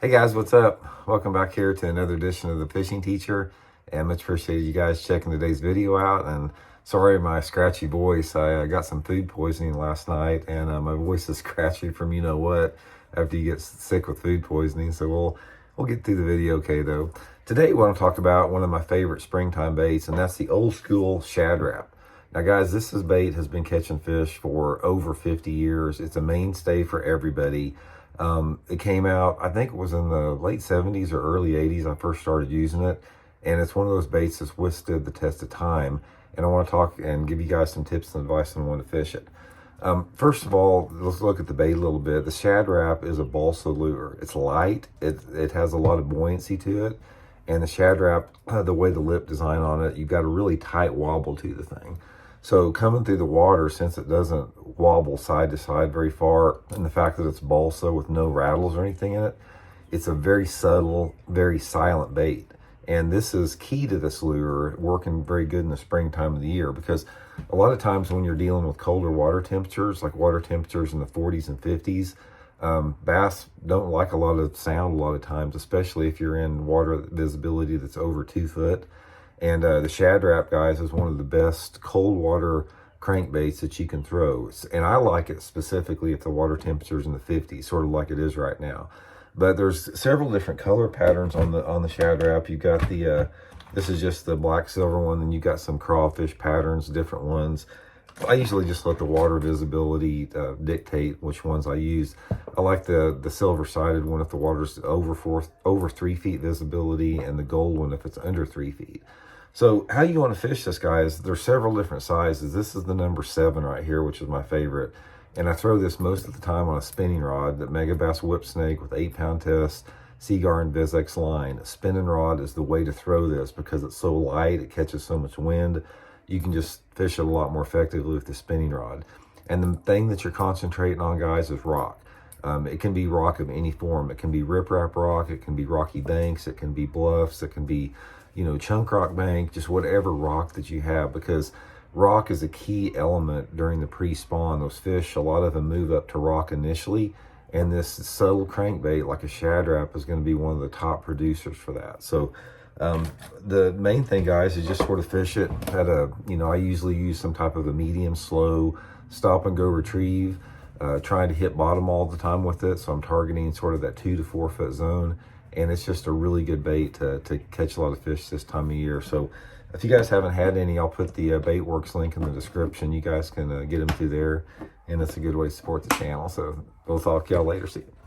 Hey guys, what's up? Welcome back here to another edition of the Fishing Teacher, and much appreciate you guys checking today's video out. And sorry my scratchy voice, I got some food poisoning last night, and my voice is scratchy from you know what after you get sick with food poisoning. So we'll get through the video okay though. Today we want to talk about one of my favorite springtime baits, and that's the old school Shad Wrap. Now guys, this bait has been catching fish for over 50 years. It's a mainstay for everybody. It came out, I think it was in the late 70s or early 80s I first started using it, and it's one of those baits that's withstood the test of time. And I want to talk and give you guys some tips and advice on when to fish it. First of all, let's look at the bait a little bit. The Shad Wrap is a balsa lure. It's light, it has a lot of buoyancy to it, and the Shad Wrap, the way the lip design on it, you've got a really tight wobble to the thing. So coming through the water, since it doesn't wobble side to side very far, and the fact that it's balsa with no rattles or anything in it, it's a very subtle, very silent bait. And this is key to this lure working very good in the springtime of the year, because a lot of times when you're dealing with colder water temperatures, like water temperatures in the 40s and 50s, bass don't like a lot of sound a lot of times, especially if you're in water visibility that's over 2 foot. And the Shad Wrap, guys, is one of the best cold water crankbaits that you can throw. And I like it specifically if the water temperature's in the 50s, sort of like it is right now. But there's several different color patterns on the Shad Wrap. You've got the, this is just the black silver one, and you got some crawfish patterns, different ones. I usually just let the water visibility dictate which ones I use. I like the silver-sided one if the water's over 3 feet visibility, and the gold one if it's under 3 feet. So how you want to fish this, guys, there's several different sizes. This is the number 7 right here, which is my favorite. And I throw this most of the time on a spinning rod, the Megabass Whip Snake with 8-pound test, Seaguar and Vizex line. A spinning rod is the way to throw this because it's so light, it catches so much wind. You can just fish it a lot more effectively with the spinning rod. And the thing that you're concentrating on, guys, is rock. It can be rock of any form. It can be riprap rock, it can be rocky banks, it can be bluffs, it can be, you know, chunk rock bank, just whatever rock that you have, because rock is a key element during the pre-spawn. Those fish, a lot of them move up to rock initially, and this subtle crankbait like a Shad Wrap is going to be one of the top producers for that. So the main thing, guys, is just sort of fish it at a, you know, I usually use some type of a medium slow stop and go retrieve, trying to hit bottom all the time with it. So I'm targeting sort of that 2 to 4 foot zone, and it's just a really good bait to catch a lot of fish this time of year. So if you guys haven't had any, I'll put the Baitworks link in the description. You guys can get them through there, and it's a good way to support the channel. So we'll talk to y'all later. See you.